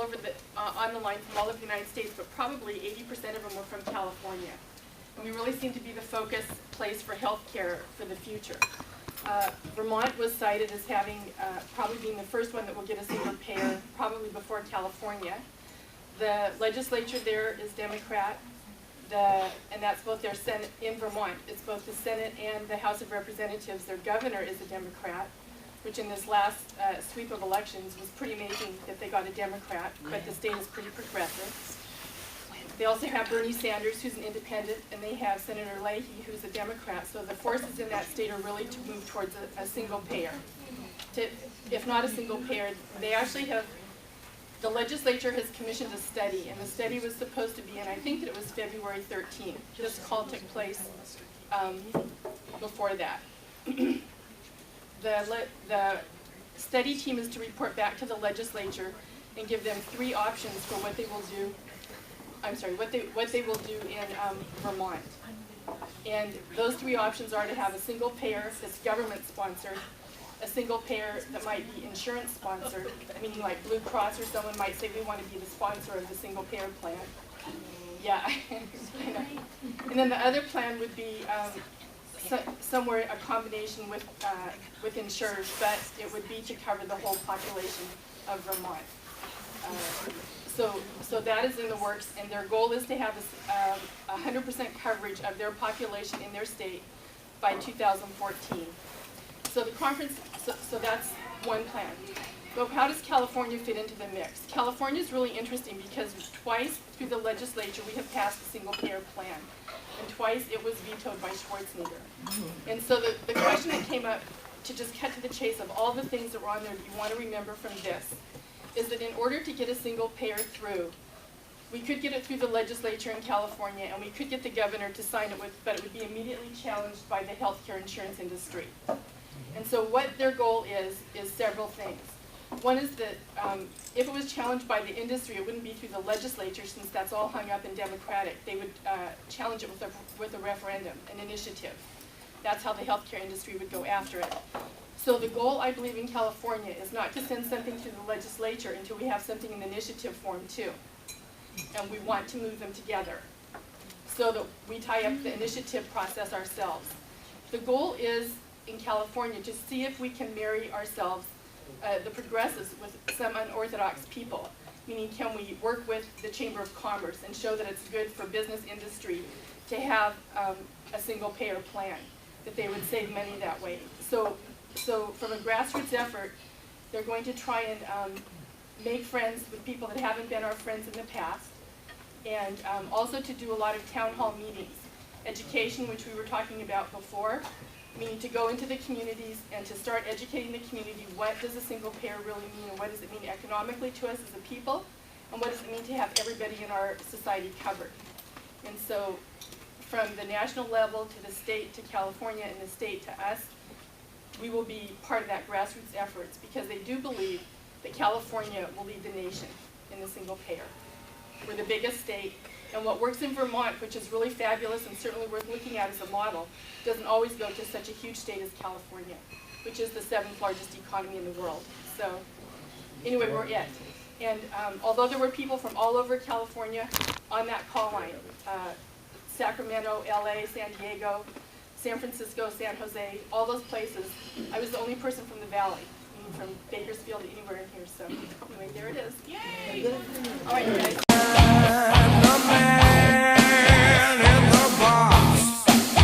over on the line from all over the United States, but probably 80% of them were from California. And we really seem to be the focus place for healthcare for the future. Vermont was cited as having probably being the first one that will get a single payer, probably before California. The legislature there is Democrat, and that's both their Senate in Vermont. It's both the Senate and the House of Representatives. Their governor is a Democrat, which in this last sweep of elections was pretty amazing that they got a Democrat, but the state is pretty progressive. They also have Bernie Sanders, who's an independent, and they have Senator Leahy, who's a Democrat. So the forces in that state are really to move towards a single payer. If not a single payer, they actually have, the legislature has commissioned a study, and the study was supposed to be, and I think that it was February 13th. This call took place before that. The study team is to report back to the legislature and give them 3 options for what they will do. What they will do in Vermont. And those 3 options are to have a single payer that's government sponsored, a single payer that might be insurance sponsored, meaning like Blue Cross or someone might say we want to be the sponsor of the single payer plan. Yeah, I know. And then the other plan would be somewhere a combination with insurers, but it would be to cover the whole population of Vermont. So that is in the works, and their goal is to have 100% coverage of their population in their state by 2014. So the conference, so that's one plan. But how does California fit into the mix? California is really interesting because twice through the legislature we have passed a single payer plan, and twice it was vetoed by Schwarzenegger. And so the question that came up, to just cut to the chase of all the things that were on there that you want to remember from this, is that in order to get a single payer through, we could get it through the legislature in California, and we could get the governor to sign it with, but it would be immediately challenged by the healthcare insurance industry. And so what their goal is several things. One is that if it was challenged by the industry, it wouldn't be through the legislature, since that's all hung up in Democratic. They would challenge it with a referendum, an initiative. That's how the healthcare industry would go after it. So the goal, I believe, in California is not to send something to the legislature until we have something in initiative form too. And we want to move them together so that we tie up the initiative process ourselves. The goal is, in California, to see if we can marry ourselves, the progressives, with some unorthodox people. Meaning, can we work with the Chamber of Commerce and show that it's good for business industry to have a single payer plan, that they would save money that way. So from a grassroots effort, they're going to try and make friends with people that haven't been our friends in the past, and also to do a lot of town hall meetings. Education, which we were talking about before, meaning to go into the communities and to start educating the community. What does a single payer really mean, and what does it mean economically to us as a people, and what does it mean to have everybody in our society covered? And so from the national level to the state to California and the state to us, we will be part of that grassroots efforts, because they do believe that California will lead the nation in the single payer. We're the biggest state, and what works in Vermont, which is really fabulous and certainly worth looking at as a model, doesn't always go to such a huge state as California, which is the 7th largest economy in the world. So anyway, we're it. And although there were people from all over California on that call line, Sacramento, LA, San Diego, San Francisco, San Jose, all those places, I was the only person from the Valley, from Bakersfield to anywhere in here. So anyway, there it is. Yay! All right, guys.